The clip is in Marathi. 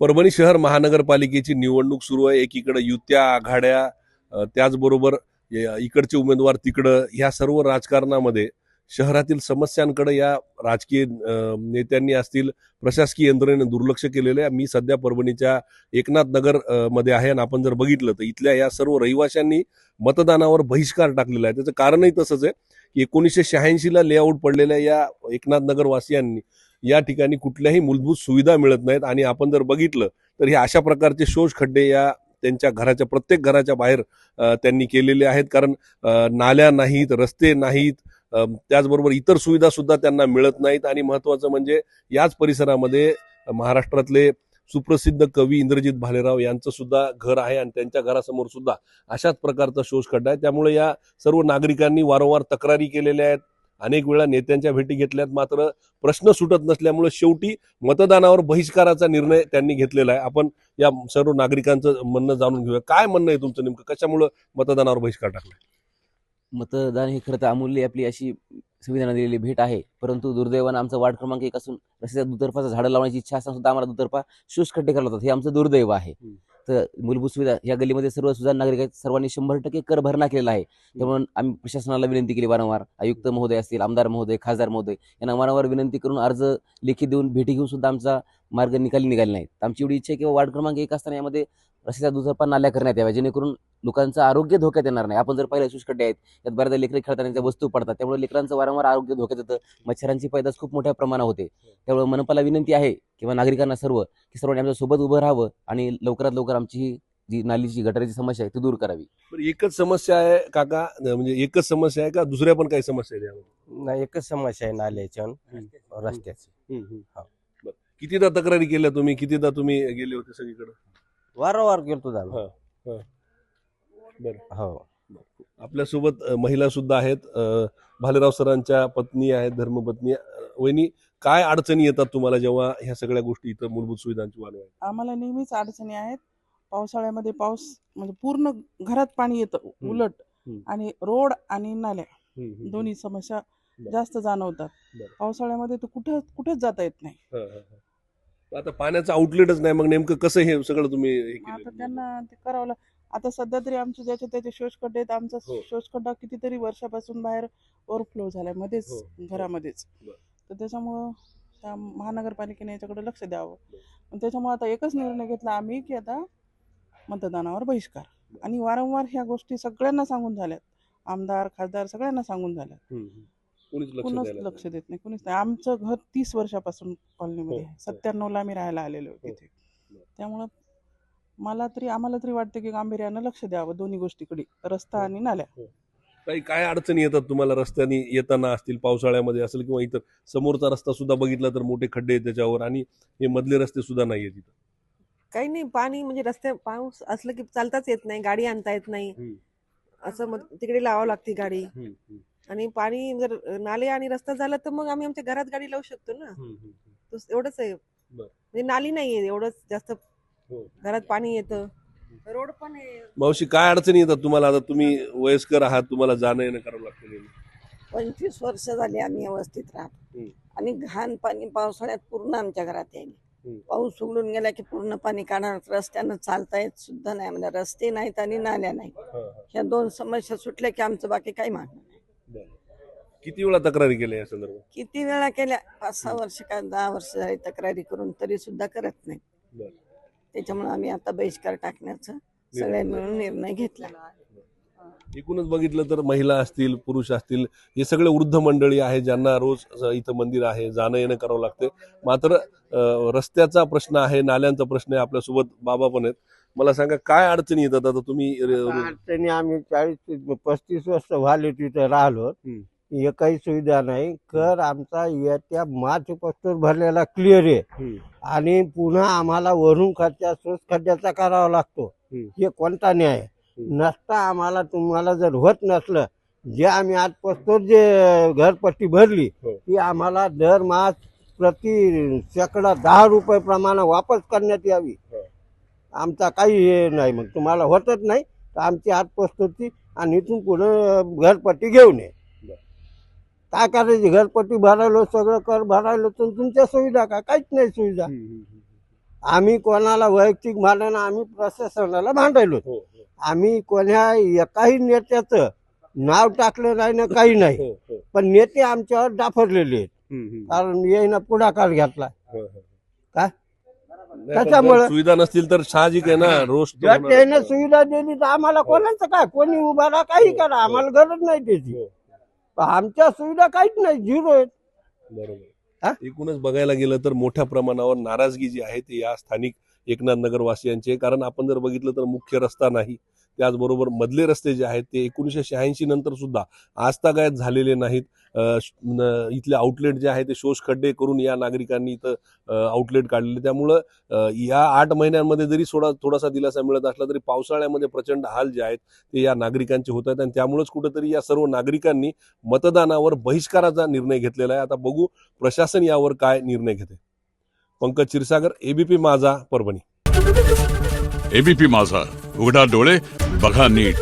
परभणी शहर महानगरपालिकेची निवडणूक सुरू आहे. एकीकडे युत्या आघाड्या, त्याचबरोबर इकडचे उमेदवार तिकडं, ह्या सर्व राजकारणामध्ये शहरातील समस्यांकडे या राजकीय नेत्यांनी असतील, प्रशासकीय यंत्रणेने दुर्लक्ष केलेलं आहे. मी सध्या परभणीच्या एकनाथ नगर मध्ये आहे आणि आपण जर बघितलं तर इथल्या या सर्व रहिवाशांनी मतदानावर बहिष्कार टाकलेला आहे. त्याचं कारणही तसंच आहे की 1986ला लेआउट पडलेल्या या एकनाथ नगर वासियांनी या ठिकाणी कुठल्याही मूलभूत सुविधा मिळत नाहीत आणि आपण जर बघितलं तर हे अशा प्रकारचे शोष खड्डे या त्यांच्या घराच्या प्रत्येक घराच्या बाहेर त्यांनी केलेले आहेत. कारण नाल्या नाहीत, रस्ते नाहीत, त्याचबरोबर इतर सुविधा सुद्धा त्यांना मिळत नाहीत. आणि महत्वाचं म्हणजे याच परिसरामध्ये महाराष्ट्रातले सुप्रसिद्ध कवी इंद्रजित भालेराव यांचं सुद्धा घर आहे आणि त्यांच्या घरासमोर सुद्धा अशाच प्रकारचा शोष खड्डा आहे. त्यामुळे या सर्व नागरिकांनी वारंवार तक्रारी केलेल्या आहेत, अनेक वेळा नेत्यांच्या भेटी घेतल्यात, मात्र प्रश्न सुटत नसल्यामुळे शेवटी मतदानावर बहिष्काराचा निर्णय त्यांनी घेतलेला आहे. आपण या सर्व नागरिकांचं म्हणणं जाणून घेऊया. काय म्हणणं आहे तुमचं, नेमकं कशामुळे मतदानावर बहिष्कार टाकला? मतदान ही खरं तर अमूल्य आपली अशी संविधानाने दिलेली भेट आहे. परंतु दुर्दैवानं आमचा वार्ड क्रमांक 1 असून रस्त्याच्या दुतर्फाचं झाडं लावण्याची इच्छा असताना सुद्धा आम्हाला दुतर्फा शोष खड्डे करायला होतात. हे आमचं दुर्दैव आहे. तर मूलभूत सुविधा या गल्लीमध्ये सर्व सुजाण नागरिक आहेत, सर्वांनी 100% कर भरणा केलेला आहे. त्यामुळे आम्ही प्रशासनाला विनंती केली वारंवार, आयुक्त महोदय असतील, आमदार महोदय, खासदार महोदय यांना वारंवार विनंती करून अर्ज लेखी देऊन भेटी घेऊन सुद्धा आमचा मार्ग निघाले नाहीत. आमची एवढी इच्छा आहे की वार्ड क्रमांक 1 असताना यामध्ये रस्त्याच्या दुतर्फा नाल्या करण्यात याव्या, जेणेकरून लोकांचं आरोग्य धोक्यात येणार नाही. आपण जर पाहिलं शोष खड्डे आहेत, यात बऱ्याचदा लेकरं खेळताना त्या वस्तू पडतात, त्यामुळे लेकरांचं वारंवार आरोग्य धोक्यात येतं. मच्छरांची पैदास खूप मोठ्या प्रमाणात होते. त्यामुळे मनपाला विनंती आहे किंवा नागरिकांना की सर्वांनी आमच्या सोबत उभं राहावं आणि लवकरात लवकर आमची ही जी नालीची गटाराची समस्या आहे ती दूर करावी. एकच समस्या आहे काका, म्हणजे एकच समस्या आहे का दुसऱ्या पण काही समस्या आहे? नाही, एकच समस्या आहे नाल्याच्या रस्त्याची. कितीदा तक्रारी केल्या तुम्ही? कितीदा तुम्ही गेले होते सगळीकडे? वारंवार गेलतो जाणं. बरं. हो, आपल्यासोबत महिला सुद्धा आहेत, भालेराव सरांच्या पत्नी आहेत, धर्मपत्नी. वहिनी, काय अडचणी येतात तुम्हाला जेव्हा ह्या सगळ्या गोष्टी इथं मूलभूत सुविधांची वाढ आहे? आम्हाला नेहमीच अडचणी आहेत. पावसाळ्यामध्ये पाऊस म्हणजे पूर्ण घरात पाणी येतं उलट, आणि रोड आणि नाल्या दोन्ही समस्या जास्त जाणवतात. पावसाळ्यामध्ये तर कुठेच जाता येत नाही. आता पाण्याचं आउटलेटच नाही, मग नेमकं कसं हे सगळं तुम्ही हे केलं? आता त्यांना ते करावं आता सध्या तरी आमचे ज्याचे त्याचे शोष खड्डे आहेत. आमचा शोष खड्डा कितीतरी वर्षापासून बाहेर ओव्हरफ्लो झालाय मध्येच, घरामध्येच. तर त्याच्यामुळं त्या महानगरपालिकेने याच्याकडे लक्ष द्यावं. त्याच्यामुळे आता एकच निर्णय घेतला आम्ही की आता मतदानावर बहिष्कार. आणि वारंवार ह्या गोष्टी सगळ्यांना सांगून झाल्यात, आमदार खासदार सगळ्यांना सांगून झाल्यात. कोणीच लक्ष देत नाही, कोणीच नाही. आमचं घर 30 वर्षापासून कॉलनीमध्ये आहे. 97ला आम्ही राहायला आलेलो तिथे. त्यामुळं आम्हाला तरी वाटतं की गांभीर्यानं लक्ष द्यावं दोन्ही गोष्टीकडे, रस्ता आणि नाल्या. काय अडचणी येतात तुम्हाला रस्त्याने येताना असतील, पावसाळ्यामध्ये असेल किंवा इतर? समोरचा रस्ता सुद्धा बघितला तर मोठे खड्डे आहेत त्याच्यावर, आणि हे मधले रस्ते सुद्धा नाहीये तिथं. काही नाही, पाणी म्हणजे रस्ते पाऊस असलं की चालताच येत नाही, गाडी आणता येत नाही. असं मग तिकडे लावावं लागते गाडी. आणि पाणी जर नाले आणि रस्ता झाला तर मग आम्ही आमच्या घरात गाडी लावू शकतो ना. एवढंच आहे, म्हणजे नाली नाहीये एवढंच जास्त. घरात पाणी येतं, रोड पण आहे. मावशी, काय अडचणी येतात तुम्हाला? आता तुम्ही वयस्कर आहात, तुम्हाला जाणं येणं करावं लागतं. 25 वर्ष झाली आम्ही व्यवस्थित राहतो, आणि घाण पाणी पावसाळ्यात पूर्ण आमच्या घरात येईल. पाऊस उघडून गेला की पूर्ण पाणी काढणार. रस्त्यानं चालता येत सुद्धा नाही, म्हणजे रस्ते नाहीत आणि नाल्या नाहीत. ह्या 2 समस्या सुटल्या की आमचं बाकी काही मागणं नाही. किती वेळा तक्रारी केल्या या संदर्भात? किती वेळा केल्या, 5-6 वर्ष का 10 वर्ष झाली तक्रारी करून, तरी सुद्धा करत नाही. त्याच्यामुळे आम्ही आता बहिष्कार टाकण्याचा सगळ्यांनी मिळून निर्णय घेतला. एकूणच बघितलं तर महिला असतील, पुरुष असतील, हे सगळे वृद्ध मंडळी आहे ज्यांना रोज इथं मंदिर आहे, जाणं येणं करावं लागते. मात्र रस्त्याचा प्रश्न आहे, नाल्यांचा प्रश्न आहे. आपल्यासोबत बाबा पण आहेत. मला सांगा, काय अडचणी येतात आता तुम्ही? अडचणी आम्ही 40-35 वर्ष झाले तिथे राहिलो, एकही सुविधा नाही. कर आमचा येत्या मार्च पासून भरलेला क्लिअर आहे, आणि पुन्हा आम्हाला वरून शोष खड्ड्याचा करावा लागतो. हे कोणता न्याय? नसता आम्हाला, तुम्हाला जर होत नसलं, जे आम्ही आजपासून जे घरपट्टी भरली ती आम्हाला दरमास प्रति शेकडा 10 रुपये प्रमाणे वापस करण्यात यावी. आमचा काही हे नाही. मग तुम्हाला होतच नाही तर आमची आजपासूनची आणि इथून पुढे घरपट्टी घेऊन ये. काय करायची? घरपट्टी भरायलो, सगळं कर भरायलो, तर तुमच्या सुविधा का? काहीच नाही सुविधा. आम्ही कोणाला वैयक्तिक भांडण आम्ही प्रशासनाला भांडायलो. आम्ही कोण्या एकाही नेत्याचं नाव टाकलं नाही ना काही नाही, पण नेते आमच्यावर डाफरलेले आहेत, कारण येईना पुढाकार घेतला. काय त्याच्यामुळे सुविधा नसतील तर साहजिक आहे ना, रोष तर जर होणार. त्याने सुविधा दिली तर आम्हाला कोणाचं काय, कोणी उभा राहा काही करा, आम्हाला गरज नाही त्याची. पण आमच्या सुविधा काहीच नाही, झिरो आहेत. बरोबर. एकूणच बघायला गेलं तर मोठ्या प्रमाणावर नाराजगी जी आहे ती या स्थानिक एकनाथनगर वासियांची आहे. कारण आपण जर बघितलं तर मुख्य रस्ता नाही, त्याचबरोबर मधले रस्ते जे आहेत ते 1986 नंतर सुद्धा आजतागायत झालेले नाहीत. इथले आउटलेट जे आहे ते शोष खड्डे करून या नागरिकांनी इथं आउटलेट काढलेले. त्यामुळं या 8 महिन्यांमध्ये जरी थोडासा दिलासा मिळत असला तरी पावसाळ्यामध्ये प्रचंड हाल जे आहेत ते या नागरिकांचे होत आहेत. आणि त्यामुळेच कुठेतरी या सर्व नागरिकांनी मतदानावर बहिष्काराचा निर्णय घेतलेला आहे. आता बघू प्रशासन यावर काय निर्णय घेते. पंकज क्षीरसागर, एबीपी माझा, परभणी. एबीपी माझा, उघडा डोळे बघा नीट.